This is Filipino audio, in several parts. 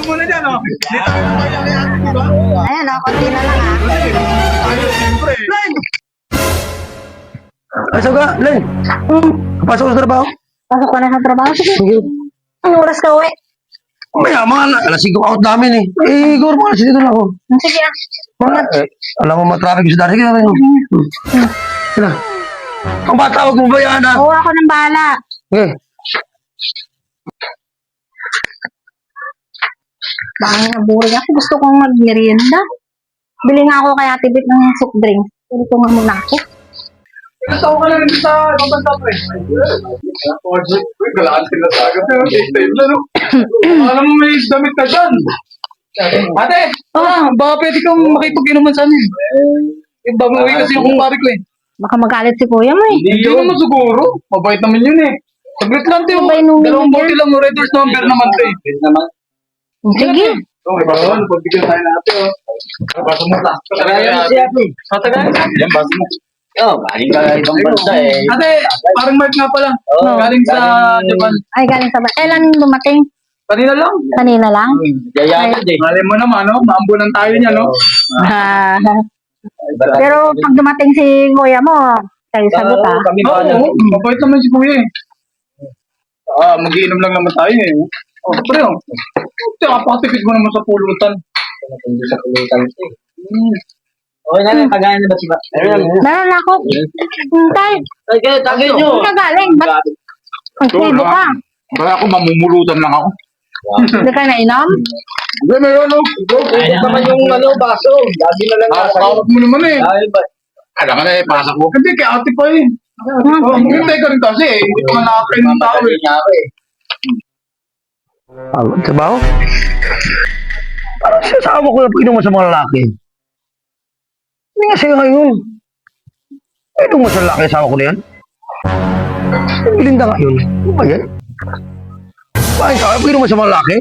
muna dyan, oh. Hindi tayo na kaya di ba? Ayan, konti na lang Tayo, siyempre. Len! Ay, saga, Len. Kapasok ko sa trabaho. Pasok ko na sa trabaho. Sige. Sige. Anong oras ka uwi? Maya, mga alas 5 out namin eh. Eh, gawin mo alas dito na ako. Sige ah. Alam mo, matraffic sa dati. Sige na kayo. Sige na. Ang bata, huwag mo bayaan ha. Oo, ako nang bahala. Okay. Baka nabuhay ako. Gusto kong mag-merienda. Bili nga ako kay Ate Bit ng soft drink. Bili ko nga muna ako. Ilang taon ka na rin sa Babanta, pre? Uy, galaan sila sa agad. Time na, no? Alam mo, may damit ka dyan. Ate! Baka pwede kang makipag-inuman sa amin. Babawi kasi yung kumpare ko eh. Baka magalit si kuya mo eh. Hindi naman siguro. Mabait naman yun eh. Saglit lang, Teo. Mabait naman Dalawang yan. bote lang. Readers number naman, Teo. Sige. Okay, bawal. Pagbigyan tayo na ate, oh. Basa mo ta. Patagayan si ate. Patagayan si ate. Yan, basa mo. Galing ka ibang bansa eh. Ate, parang Mark nga pala. Galing sa Japan. Ay, galing sa kailan dumating? Kanina lang. Kanina lang? Yayagad eh. Malay mo naman, no? Maambulan tayo niya, no? Ah. Pero pag dumating si kuya mo, kayo sagot ah. Kami ba na? Oo, mabait naman si kuya eh. Mag-iinom lang naman tayo eh. Oh, pre, oh. Tsaka pakatipid mo naman sa pulutan. Hindi sa pulutan eh. Okay na, kagaya na ba siya? Meron ako. Tay, Ay, kaya tagay nyo. saan ka galing? Ba't ang sibo ka? Kaya ako mamumulutan lang ako. Hindi ka nainom? Hindi, meron, no? Naman yung baso. Lagi na lang nasa. Hawak mo naman eh. Ay, ba? Alam ka na eh, pasok mo. Hindi, kay ate pa eh. Hindi ka rin kasi eh. Hindi pa nakakain ng tao eh. Niya ako eh. Trabaho? Parang sinasawa ko na pag-inuman sa mga lalaki. Hindi nga sa'yo ngayon. Inuman sa lalaki, asawa ko na yan. Linda nga yun. Ano ba yan? Bakit ka? Pag-inuman sa mga lalaki?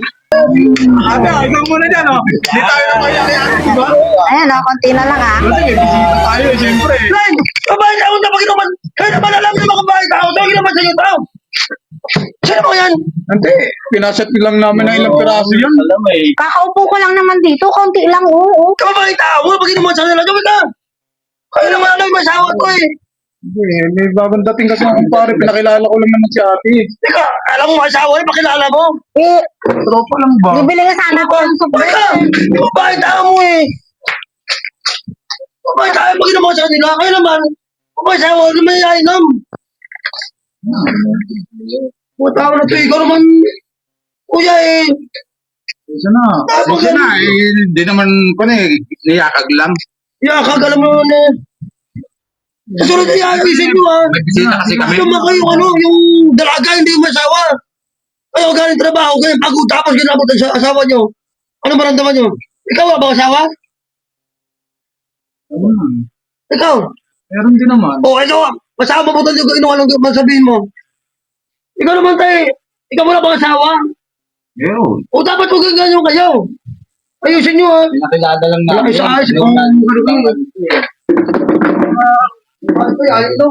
Ate, ikaw muna dyan, oh. Hindi tayo na kaya kay ate, di ba? Ayan konti na lang ah. Kasi may bisita tayo eh, siyempre. Len! Babae tao na pag-inuman! Kaya naman alam na mga babae tao. Tawag naman sa'yo tao. Sino mo yan? Ante, pinaset lang namin ng ilang piraso yun. Alam mo eh. Kakaupo ko lang naman dito, konti lang oo. Babae tao. Pag-inuman sa nila. Gawin ka! Kaya naman alam yung masawa ko eh. Hindi, may bagong dating kasi ang kumpare. Pinakilala ko lang naman si ate. Teka, alam mo masawa eh. Pakilala mo. Eh, Tropa lang ba? bibili nga sana ko ng soft Teka, drink. babae tao mo eh. Babae tao. Pag-inuman sa nila. Kaya naman. Babae tao. Ano may inom? Puta ko na ito. Ikaw naman. Kuya eh. Isa na. Isa na. Hindi naman ko na eh. Niyakag lang. Yakag, alam mo na. Kasunod na yakisin nyo ha. May bisita kasi kami. Gusto mo kayo yung dalaga, hindi yung masawa. Kayo galing trabaho, kayo pagod tapos ginabot sa asawa nyo. Ano maramdaman nyo? Ikaw wala ba asawa? Ikaw? Meron din naman. O ikaw, masawa mo tayo kung ano ang sabihin mo. Ikaw naman tayo, ikaw wala ba asawa? Meron. O dapat kung ganyan kayo. Ayusin nyo ha. Pinakilala lang Malaki sa ayos kung ano. Ano pa yan? Ito.